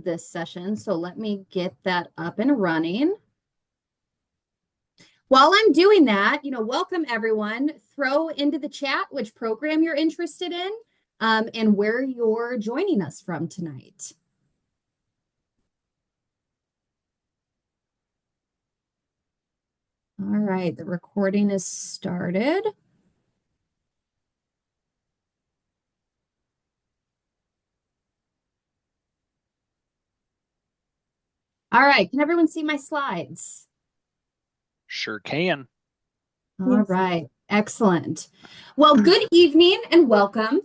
this session, so let me get that up and running. While I'm doing that, welcome everyone. Throw into the chat which program you're interested in and where you're joining us from tonight. All right, the recording is started. All right, can everyone see my slides? Sure can. All right, excellent. Well, good evening and welcome.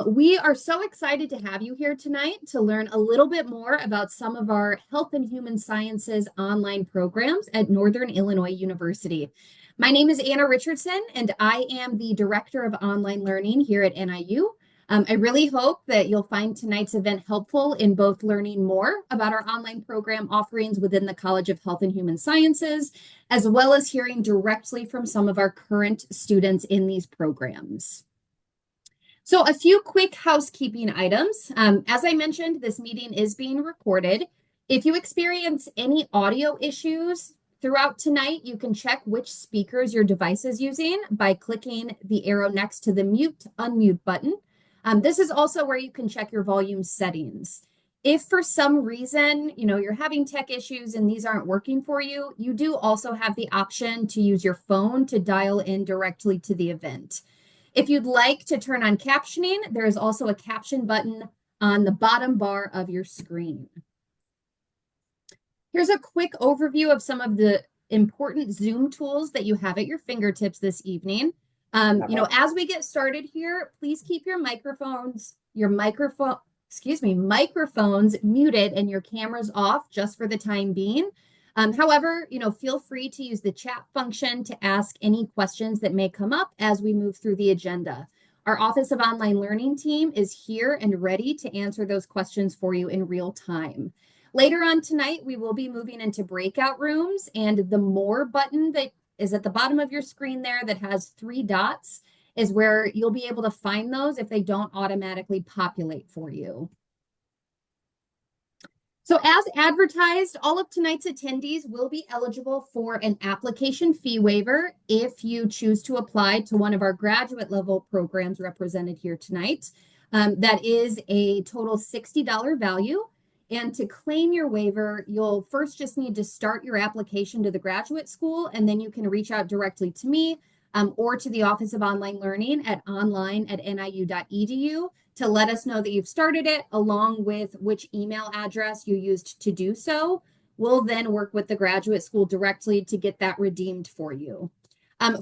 We are so excited to have you here tonight to learn a little bit more about some of our health and human sciences online programs at Northern Illinois University. My name is Anna Richardson, and I am the Director of Online Learning here at NIU. I really hope that you'll find tonight's event helpful in both learning more about our online program offerings within the College of Health and Human Sciences, as well as hearing directly from some of our current students in these programs. So a few quick housekeeping items. As I mentioned, this meeting is being recorded. If you experience any audio issues throughout tonight, you can check which speakers your device is using by clicking the arrow next to the mute, unmute button. This is also where you can check your volume settings. If for some reason, you're having tech issues and these aren't working for you, you do also have the option to use your phone to dial in directly to the event. If you'd like to turn on captioning, there is also a caption button on the bottom bar of your screen. Here's a quick overview of some of the important Zoom tools that you have at your fingertips this evening. As we get started here, please keep your microphones muted and your cameras off just for the time being. However, feel free to use the chat function to ask any questions that may come up as we move through the agenda. Our Office of Online Learning team is here and ready to answer those questions for you in real time. Later on tonight, we will be moving into breakout rooms, and the More button that is at the bottom of your screen there that has 3 dots is where you'll be able to find those if they don't automatically populate for you. So as advertised, all of tonight's attendees will be eligible for an application fee waiver if you choose to apply to one of our graduate level programs represented here tonight. That is a total $60 value. And to claim your waiver, you'll first just need to start your application to the graduate school, and then you can reach out directly to me or to the Office of Online Learning at online@niu.edu to let us know that you've started it, along with which email address you used to do so. We'll then work with the graduate school directly to get that redeemed for you.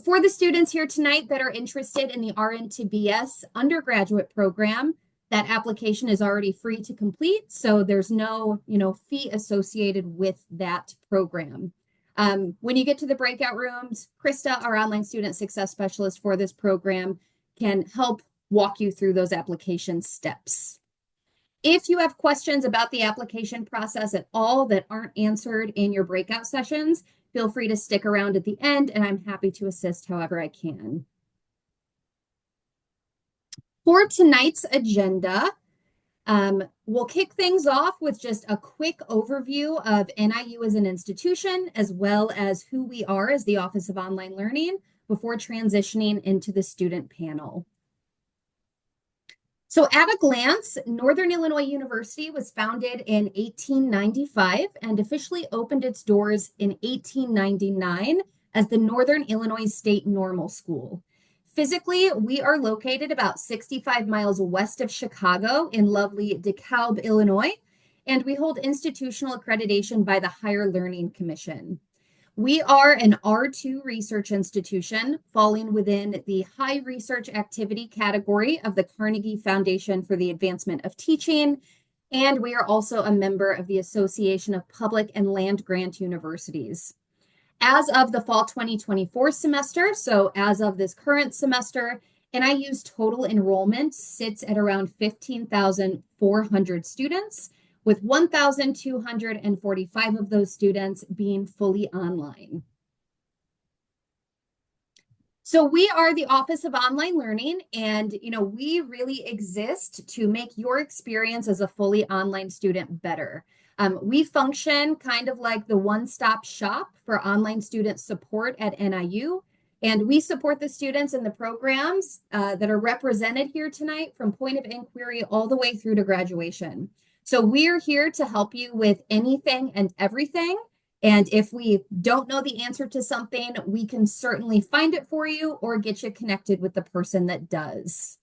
For the students here tonight that are interested in the RN to BS undergraduate program, that application is already free to complete, so there's no, fee associated with that program. When you get to the breakout rooms, Krista, our online student success specialist for this program, can help walk you through those application steps. If you have questions about the application process at all that aren't answered in your breakout sessions, feel free to stick around at the end, and I'm happy to assist however I can. For tonight's agenda, we'll kick things off with just a quick overview of NIU as an institution, as well as who we are as the Office of Online Learning before transitioning into the student panel. So at a glance, Northern Illinois University was founded in 1895 and officially opened its doors in 1899 as the Northern Illinois State Normal School. Physically, we are located about 65 miles west of Chicago in lovely DeKalb, Illinois, and we hold institutional accreditation by the Higher Learning Commission. We are an R2 research institution falling within the high research activity category of the Carnegie Foundation for the Advancement of Teaching, and we are also a member of the Association of Public and Land Grant Universities. As of the fall 2024 semester, so as of this current semester, NIU's total enrollment sits at around 15,400 students, with 1,245 of those students being fully online. So we are the Office of Online Learning, and we really exist to make your experience as a fully online student better. We function kind of like the one-stop shop for online student support at NIU, and we support the students in the programs that are represented here tonight from point of inquiry all the way through to graduation. So we're here to help you with anything and everything. And if we don't know the answer to something, we can certainly find it for you or get you connected with the person that does.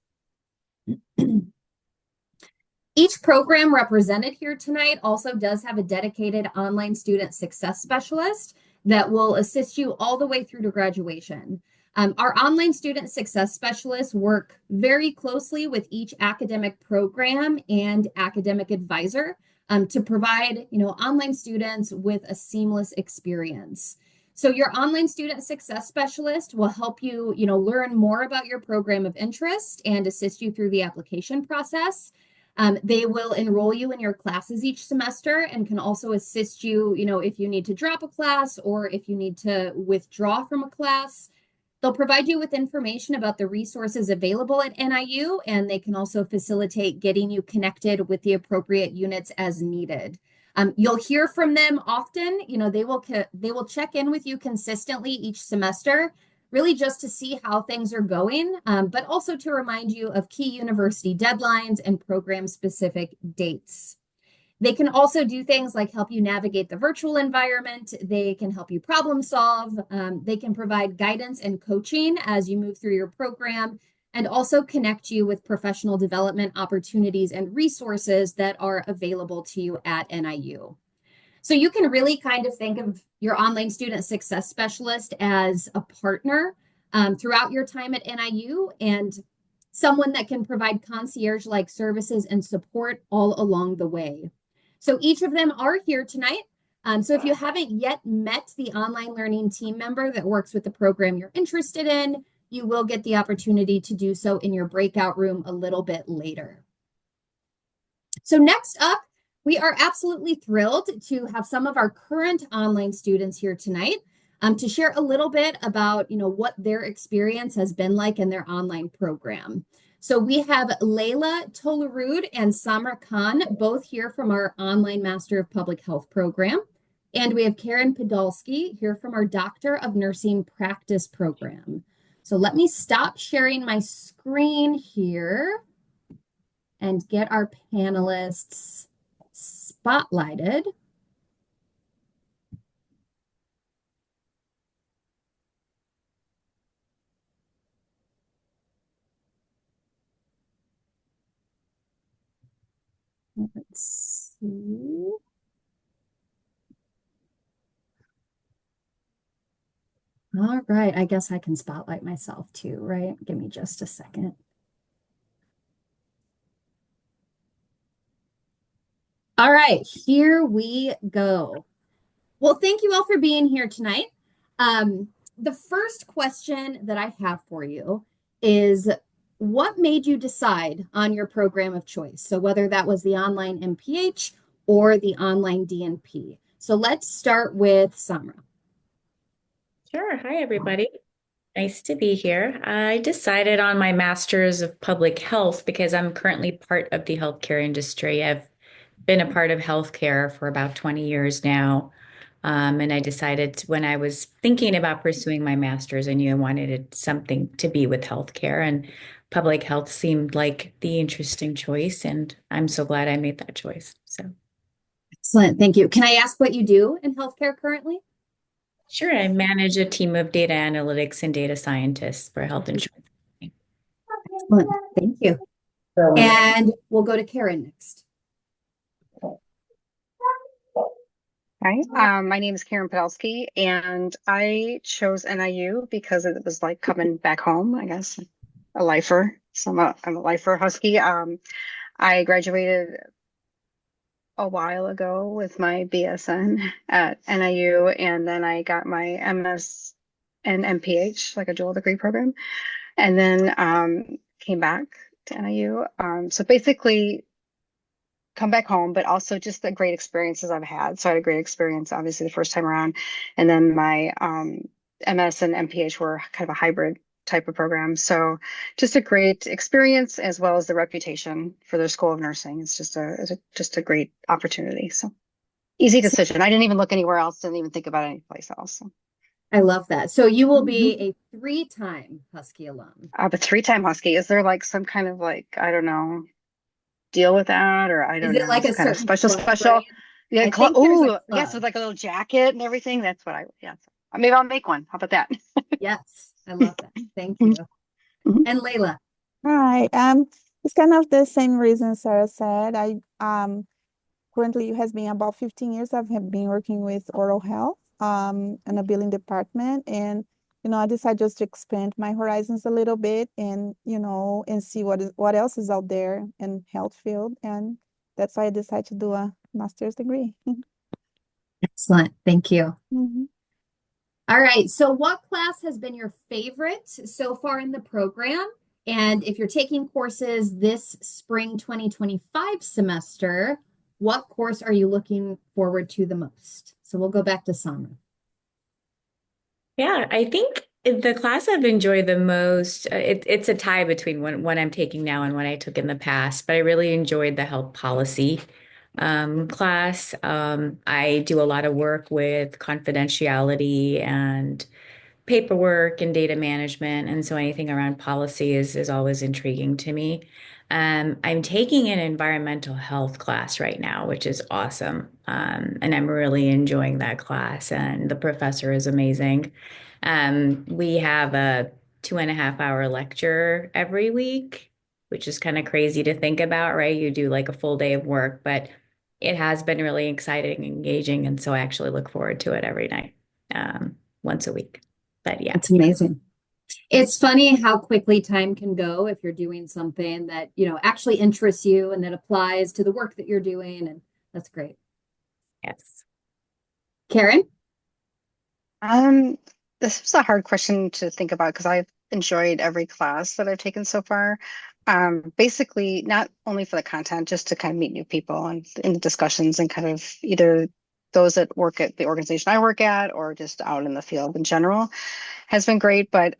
Each program represented here tonight also does have a dedicated online student success specialist that will assist you all the way through to graduation. Our online student success specialists work very closely with each academic program and academic advisor to provide, online students with a seamless experience. So your online student success specialist will help you, learn more about your program of interest and assist you through the application process. They will enroll you in your classes each semester and can also assist you, if you need to drop a class or if you need to withdraw from a class. They'll provide you with information about the resources available at NIU, and they can also facilitate getting you connected with the appropriate units as needed. You'll hear from them often. They will check in with you consistently each semester, really just to see how things are going, but also to remind you of key university deadlines and program-specific dates. They can also do things like help you navigate the virtual environment. They can help you problem solve. They can provide guidance and coaching as you move through your program and also connect you with professional development opportunities and resources that are available to you at NIU. So you can really kind of think of your online student success specialist as a partner throughout your time at NIU and someone that can provide concierge-like services and support all along the way. So each of them are here tonight. So if you haven't yet met the online learning team member that works with the program you're interested in, you will get the opportunity to do so in your breakout room a little bit later. So next up, we are absolutely thrilled to have some of our current online students here tonight to share a little bit about, what their experience has been like in their online program. So we have Layla Tolarud and Samra Khan, both here from our online Master of Public Health program. And we have Karen Podolsky here from our Doctor of Nursing Practice program. So let me stop sharing my screen here and get our panelists spotlighted. Let's see. All right, I guess I can spotlight myself too, right? Give me just a second. All right, here we go. Well, thank you all for being here tonight. The first question that I have for you is what made you decide on your program of choice? So whether that was the online MPH or the online DNP. So let's start with Samra. Sure. Hi, everybody. Nice to be here. I decided on my Master's of Public Health because I'm currently part of the healthcare industry. I've been a part of healthcare for about 20 years now. And I decided when I was thinking about pursuing my master's, I knew I wanted something to be with healthcare, and public health seemed like the interesting choice. And I'm so glad I made that choice. So, Excellent. Thank you. Can I ask what you do in healthcare currently? sure, I manage a team of data analytics and data scientists for a health insurance company. Excellent. Thank you. And we'll go to Karen next. Hi, my name is Karen Podolsky, and I chose NIU because it was like coming back home, I guess, a lifer. So I'm a lifer Husky. I graduated a while ago with my BSN at NIU, and then I got my MS and MPH, like a dual degree program, and then came back to NIU. So basically, come back home, but also just the great experiences I've had. So I had a great experience, obviously, the first time around. And then my MS and MPH were kind of a hybrid type of program. So just a great experience as well as the reputation for their School of Nursing. It's just a great opportunity. So easy decision. I didn't even look anywhere else, didn't even think about any place else. So. I love that. So you will be Mhm. a three-time Husky alum. But three-time Husky, is there like some kind of like, I don't know, deal with that? Or I Is don't it know, like some a kind of certain special, club, right? special. Yeah, I think there's a oh, yes, club. with like a little jacket and everything. That's what yeah. So maybe I'll make one. How about that? Yes, I love that. Thank you. Mhm. And Layla. Hi. It's kind of the same reason Sarah said. I currently it has been about 15 years I've have been working with oral health in a billing department, and I decided just to expand my horizons a little bit, and and see what else is out there in health field, and that's why I decided to do a master's degree. Excellent. Thank you. Mhm. All right. So what class has been your favorite so far in the program? And if you're taking courses this spring 2025 semester, what course are you looking forward to the most? So we'll go back to Summer. Yeah, I think the class I've enjoyed the most, it's a tie between what I'm taking now and what I took in the past, but I really enjoyed the health policy class. I do a lot of work with confidentiality and paperwork and data management, and so anything around policy is always intriguing to me. I'm taking an environmental health class right now, which is awesome. And I'm really enjoying that class, and the professor is amazing. We have a 2.5 hour lecture every week, which is kind of crazy to think about, right? You do like a full day of work, but it has been really exciting, engaging, and so I actually look forward to it every night, once a week. But yeah. It's amazing. It's funny how quickly time can go if you're doing something that, actually interests you and that applies to the work that you're doing. And that's great. Yes. Karen? Um, this was a hard question to think about because I've enjoyed every class that I've taken so far. Basically, not only for the content, just to kind of meet new people and in the discussions and kind of either those that work at the organization I work at or just out in the field in general has been great. But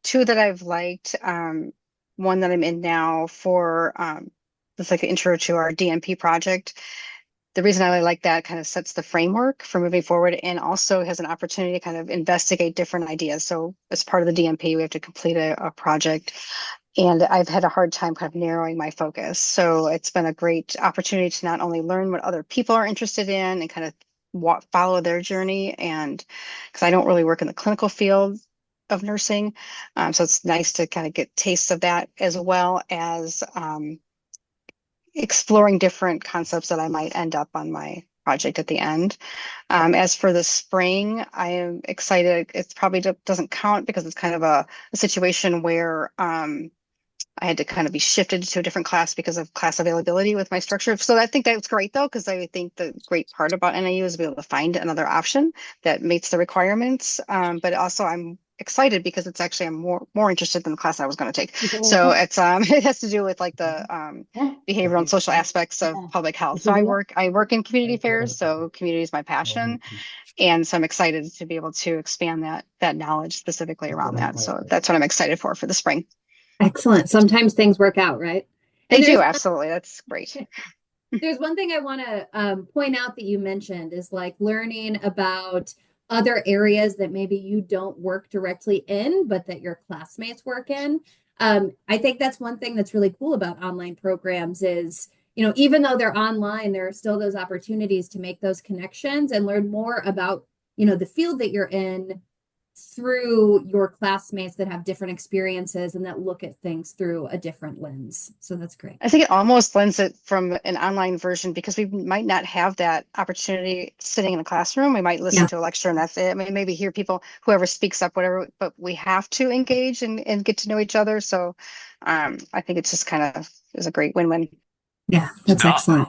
two that I've liked, one that I'm in now for it's like an intro to our DMP project. The reason I really like that kind of sets the framework for moving forward and also has an opportunity to kind of investigate different ideas. So as part of the DMP, we have to complete a project, and I've had a hard time kind of narrowing my focus. So it's been a great opportunity to not only learn what other people are interested in and kind of follow their journey, and because I don't really work in the clinical field of nursing, so it's nice to kind of get tastes of that as well as exploring different concepts that I might end up on my project at the end. As for the spring, I am excited. It's probably doesn't count because it's kind of a situation where I had to kind of be shifted to a different class because of class availability with my structure. So I think that's great though, because I think the great part about NIU is to be able to find another option that meets the requirements. But also I'm excited because it's actually I'm more interested in the class I was going to take. So it's it has to do with like the behavioral and social aspects of public health. So I work in community affairs, so community is my passion. And so I'm excited to be able to expand that knowledge specifically around that. So that's what I'm excited for the spring. Excellent. Sometimes things work out, right? They do, absolutely. That's great. There's one thing I want to point out that you mentioned is like learning about other areas that maybe you don't work directly in, but that your classmates work in. I think that's one thing that's really cool about online programs is, even though they're online, there are still those opportunities to make those connections and learn more about, the field that you're in through your classmates that have different experiences and that look at things through a different lens. So that's great. I think it almost lends it from an online version because we might not have that opportunity sitting in a classroom. We might listen to a lecture and that's it. I mean, maybe hear people, whoever speaks up, whatever, but we have to engage and get to know each other. So I think it's just kind of is a great win-win. Yeah, that's excellent.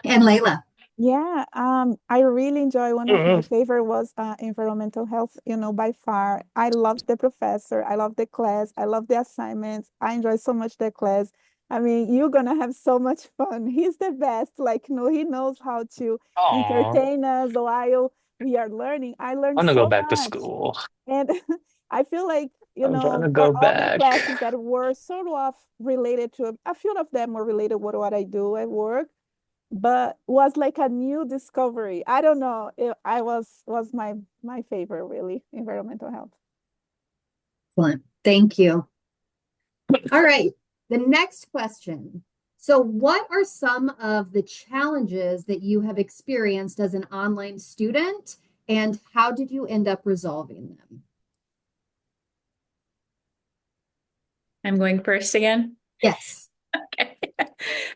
And Layla. Yeah, I really enjoy one of my favorite was environmental health, by far. I love the professor, I love the class, I love the assignments. I enjoy so much the class. I mean, you're gonna have so much fun. He's the best. Like, he knows how to Aw, entertain us while we are learning. I I learned want to go so back to much. school. And I feel like you I'm trying to know, go for other back. classes that were sort of related to, a few of them were related with what I do at work, but was like a new discovery. I don't know. I was my favorite, really, environmental health. Excellent. Thank you. All right. The next question. So, what are some of the challenges that you have experienced as an online student, and how did you end up resolving them? I'm going first again. Yes. Okay.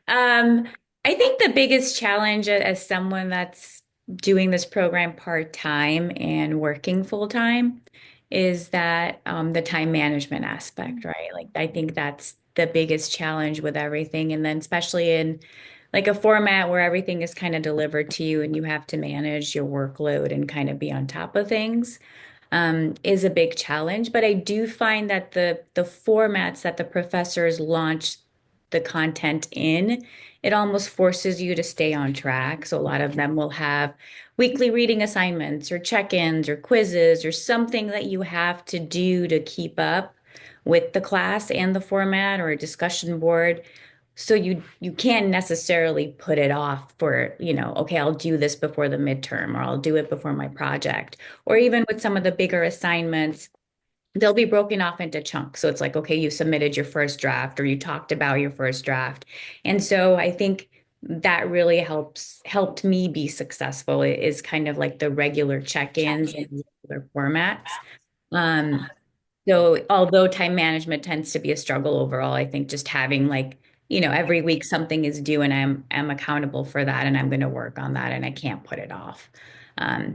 Um, I think the biggest challenge as someone that's doing this program part-time and working full-time is that the time management aspect, right? Like I think that's the biggest challenge with everything. And then especially in like a format where everything is kind of delivered to you and you have to manage your workload and kind of be on top of things is a big challenge. But I do find that the formats that the professors launch the content in, it almost forces you to stay on track. So a lot of them will have weekly reading assignments or check-ins or quizzes or something that you have to do to keep up with the class and the format or a discussion board. So you can't necessarily put it off for, okay, I'll do this before the midterm or I'll do it before my project. Or even with some of the bigger assignments, they'll be broken off into chunks. So it's like, okay, you submitted your first draft or you talked about your first draft. And so I think that really helped me be successful. It is kind of like the regular check-ins and regular formats. So although time management tends to be a struggle overall, I think just having like, every week something is due and I'm accountable for that and I'm going to work on that and I can't put it off.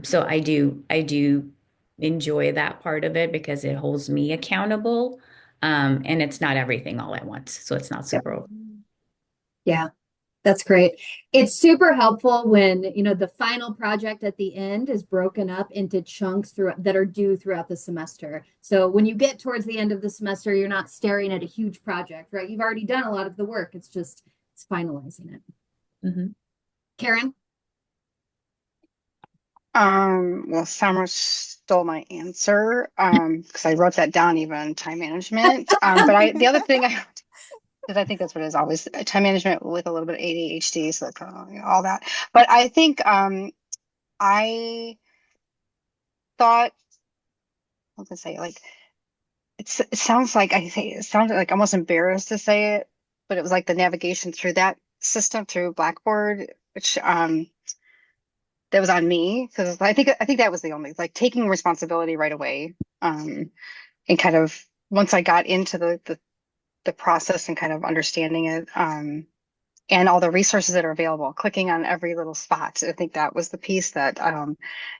So I do enjoy that part of it because it holds me accountable. And it's not everything all at once. So it's not super over. Yeah. That's great. It's super helpful when, the final project at the end is broken up into chunks that are due throughout the semester. So when you get towards the end of the semester, you're not staring at a huge project, right? You've already done a lot of the work. It's finalizing it. Mm-hmm. Karen? Well, Summer stole my answer because I wrote that down, even time management. But the other thing because I think that's what it is always time management with a little bit of ADHD, so all that. But I think I thought, I was gonna say, like it sounds like it sounded like almost embarrassed to say it, but it was like the navigation through that system through Blackboard, which that was on me because I think that was the only like taking responsibility right away, and kind of once I got into the process and kind of understanding it, and all the resources that are available, clicking on every little spot. I think that was the piece that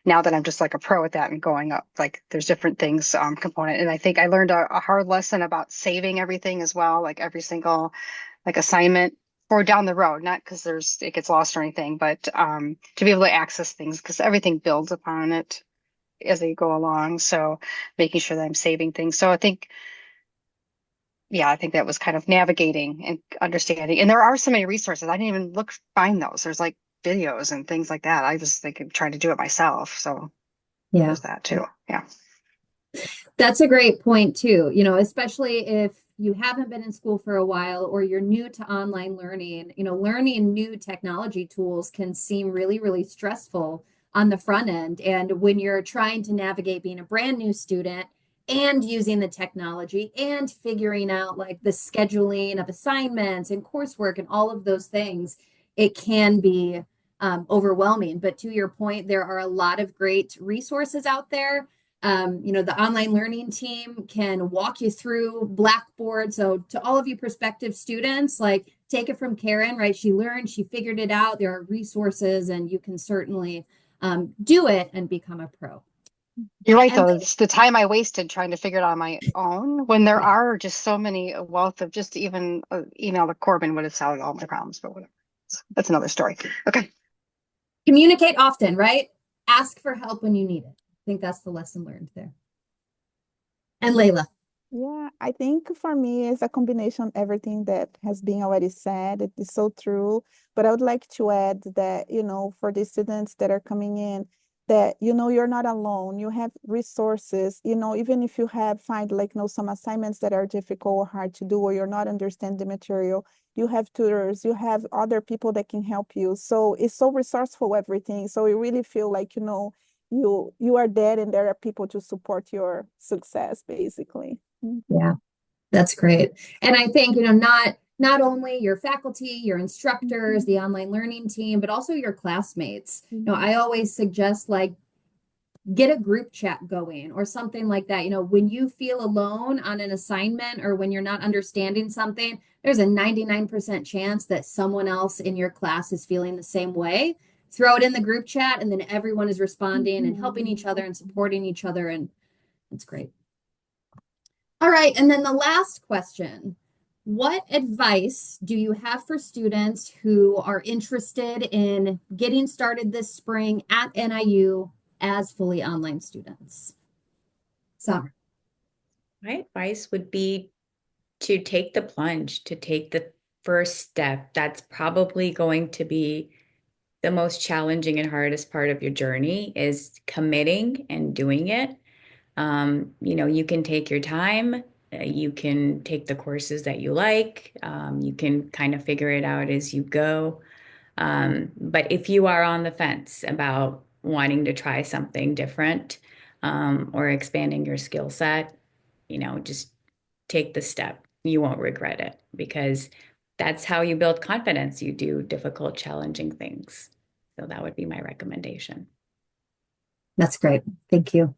now that I'm just like a pro at that and going up, like there's different things component. And I think I learned a hard lesson about saving everything as well, like every single like assignment for down the road, not because it gets lost or anything, but to be able to access things because everything builds upon it as they go along. So making sure that I'm saving things. So I think yeah, I think that was kind of navigating and understanding. And there are so many resources. I didn't even find those. There's like videos and things like that. I was like trying to do it myself. So Yeah. there's that too. Yeah. That's a great point too, especially if you haven't been in school for a while or you're new to online learning, learning new technology tools can seem really, really stressful on the front end. And when you're trying to navigate being a brand new student and using the technology and figuring out like the scheduling of assignments and coursework and all of those things, it can be overwhelming. But to your point, there are a lot of great resources out there. The online learning team can walk you through Blackboard. So to all of you prospective students, like take it from Karen, right? She learned, she figured it out. There are resources and you can certainly do it and become a pro. You're right, And though. It's the time I wasted trying to figure it out on my own when there are just so many a wealth of just even email to Corbin would have solved all my problems, but whatever. That's another story. Okay. communicate often, right? Ask for help when you need it. I think that's the lesson learned there. And Layla. Yeah, I think for me it's a combination of everything that has been already said. It is so true. But I would like to add that, for the students that are coming in, that you're not alone. You have resources, even if you have find like some assignments that are difficult or hard to do, or you're not understand the material, you have tutors, you have other people that can help you. So it's so resourceful, everything. So you really feel like you are there, and there are people to support your success, basically. Yeah, that's great. And I think, not only your faculty, your instructors, the online learning team, but also your classmates. I always suggest like get a group chat going or something like that. When you feel alone on an assignment or when you're not understanding something, there's a 99% chance that someone else in your class is feeling the same way. Throw it in the group chat, and then everyone is responding and helping each other and supporting each other. And it's great. All right. And then the last question. What advice do you have for students who are interested in getting started this spring at NIU as fully online students? Summer. My advice would be to take the plunge, to take the first step. That's probably going to be the most challenging and hardest part of your journey, is committing and doing it. You can take your time. You can take the courses that you like. You can kind of figure it out as you go. But if you are on the fence about wanting to try something different, or expanding your skill set, just take the step. You won't regret it, because that's how you build confidence. You do difficult, challenging things. So that would be my recommendation. That's great. Thank you.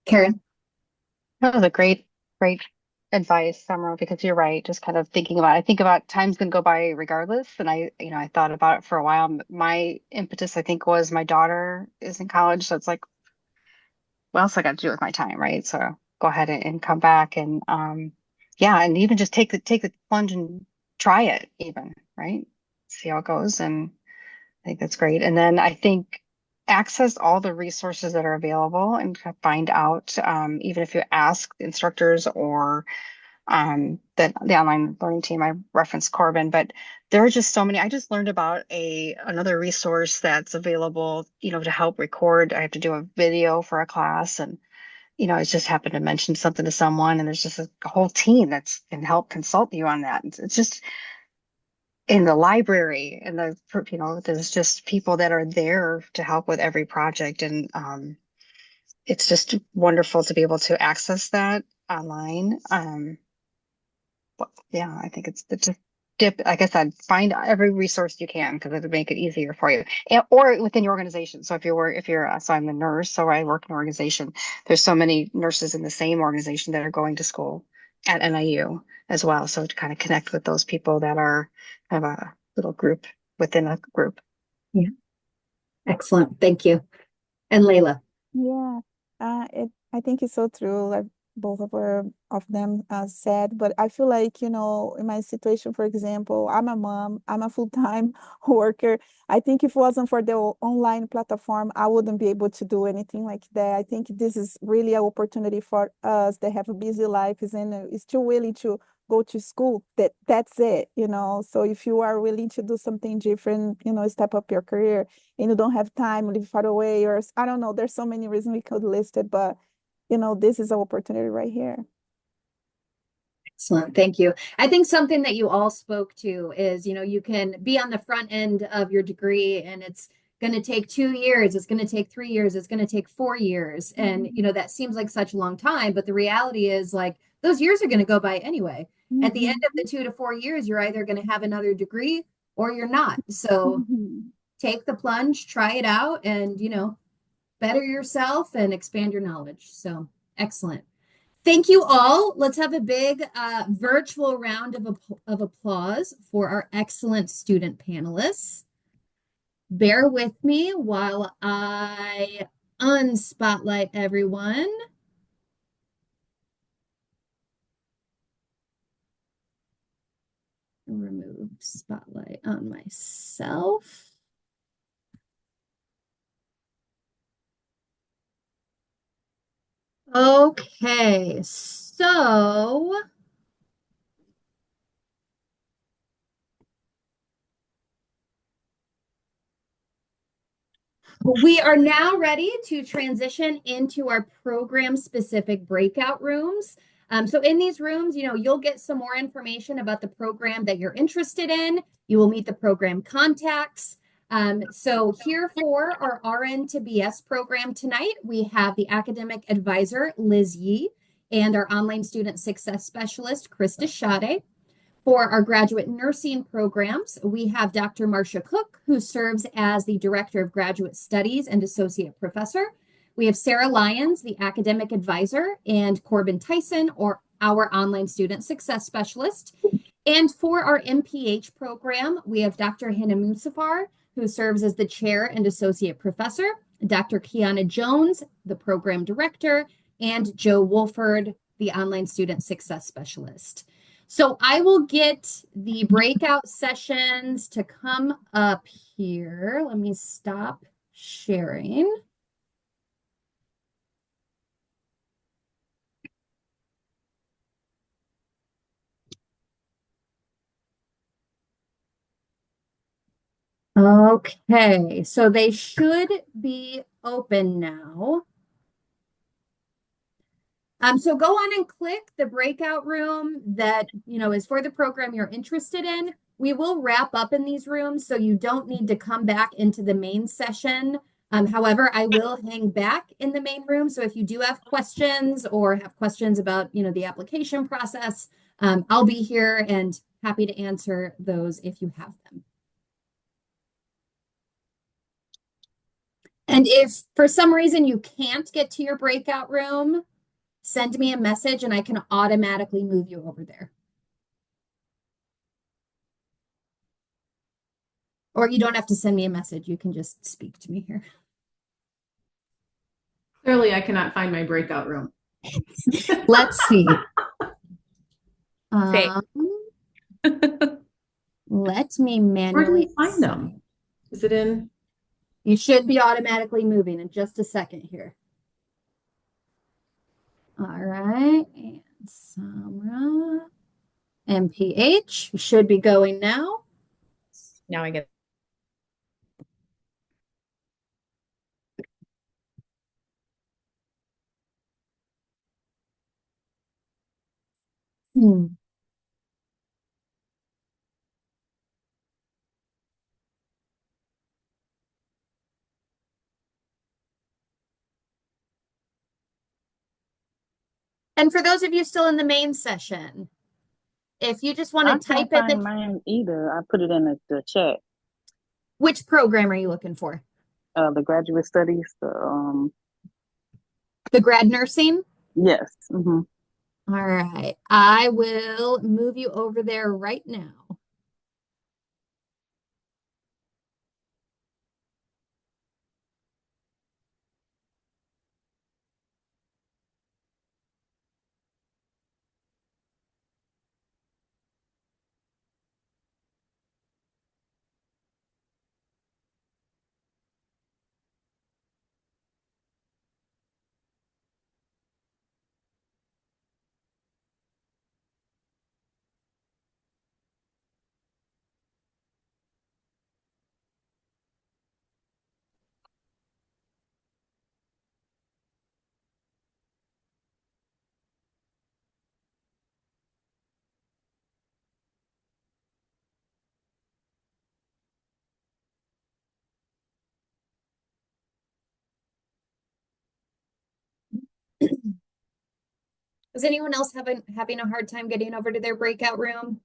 Karen? That was a great advice, Summer, because you're right. Just kind of I think about time's gonna go by regardless. And I thought about it for a while. My impetus, I think, was my daughter is in college. So it's like, what else I got to do with my time, right? So go ahead and come back and yeah, and even just take the plunge and try it even, right? See how it goes. And I think that's great. And then I think access all the resources that are available and find out, even if you ask instructors or the online learning team. I referenced Corbin, but there are just so many. I just learned about another resource that's available, to help record. I have to do a video for a class, and I just happened to mention something to someone, and there's just a whole team that's can help consult you on that. It's just in the library, and there's just people that are there to help with every project, and it's just wonderful to be able to access that online. But yeah, I think it's just dip, like I said, find every resource you can, because it'll make it easier for you, or within your organization. So so I'm a nurse, so I work in an organization. There's so many nurses in the same organization that are going to school at NIU as well. So to kind of connect with those people that are kind of a little group within a group. Yeah. Excellent. Thank you. And Layla. Yeah, I think it's so true, like both of them said. But I feel like, in my situation, for example, I'm a mom, I'm a full-time worker. I think if it wasn't for the online platform, I wouldn't be able to do anything like that. I think this is really an opportunity for us that have a busy lives and is still willing to go to school. That's it. So if you are willing to do something different, step up your career, and you don't have time, live far away, or I don't know, there's so many reasons we could list it, but this is an opportunity right here. Excellent. Thank you. I think something that you all spoke to is, you can be on the front end of your degree and it's going to take 2 years, it's going to take 3 years, it's going to take 4 years. And, that seems like such a long time, but the reality is like those years are going to go by anyway. At the end of the 2 to 4 years, you're either going to have another degree or you're not. So take the plunge, try it out, and, better yourself and expand your knowledge. So excellent. Thank you all. Let's have a big virtual round of applause for our excellent student panelists. Bear with me while I unspotlight everyone. Remove spotlight on myself. Okay, so We are now ready to transition into our program-specific breakout rooms. So in these rooms, you'll get some more information about the program that you're interested in. You will meet the program contacts. So here for our RN to BS program tonight, we have the academic advisor, Liz Yee, and our online student success specialist, Krista Schade. For our graduate nursing programs, we have Dr. Marcia Cook, who serves as the Director of Graduate Studies and Associate Professor. We have Sarah Lyons, the Academic Advisor, and Corbin Tyson, or our Online Student Success Specialist. And for our MPH program, we have Dr. Hina Musafar, who serves as the Chair and Associate Professor, Dr. Kiana Jones, the Program Director, and Joe Wolford, the Online Student Success Specialist. So I will get the breakout sessions to come up here. Let me stop sharing. Okay, so they should be open now. So go on and click the breakout room that, is for the program you're interested in. We will wrap up in these rooms, so you don't need to come back into the main session. However, I will hang back in the main room. So if you do have questions or have questions about, the application process, I'll be here and happy to answer those if you have them. And if for some reason you can't get to your breakout room, send me a message and I can automatically move you over there. Or you don't have to send me a message. You can just speak to me here. Clearly, I cannot find my breakout room. Let's see. Same. Let me Where do manually you find them? Is it in? You should be automatically moving in just a second here. All right. And Samra. MPH. You should be going now. Now I get. And for those of you still in the main session, if you just want to type I can't in find mine either. I put it in the chat. which program are you looking for? The graduate studies. The grad nursing? Yes. Mm-hmm. All right. I will move you over there right now. Is anyone else having a hard time getting over to their breakout room?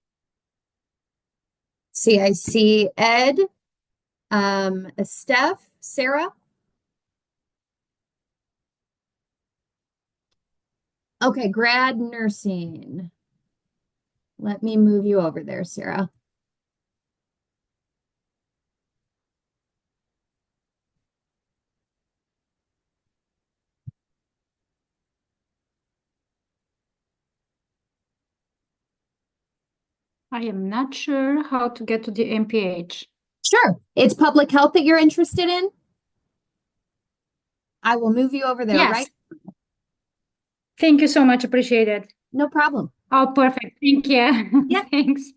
See, I see Ed, Steph, Sarah. Okay, grad nursing. Let me move you over there, Sarah. I am not sure how to get to the MPH. Sure. It's public health that you're interested in. I will move you over there, Yes. right? Thank you so much. Appreciate it. No problem. Oh, perfect. Thank you. Yeah. Thanks.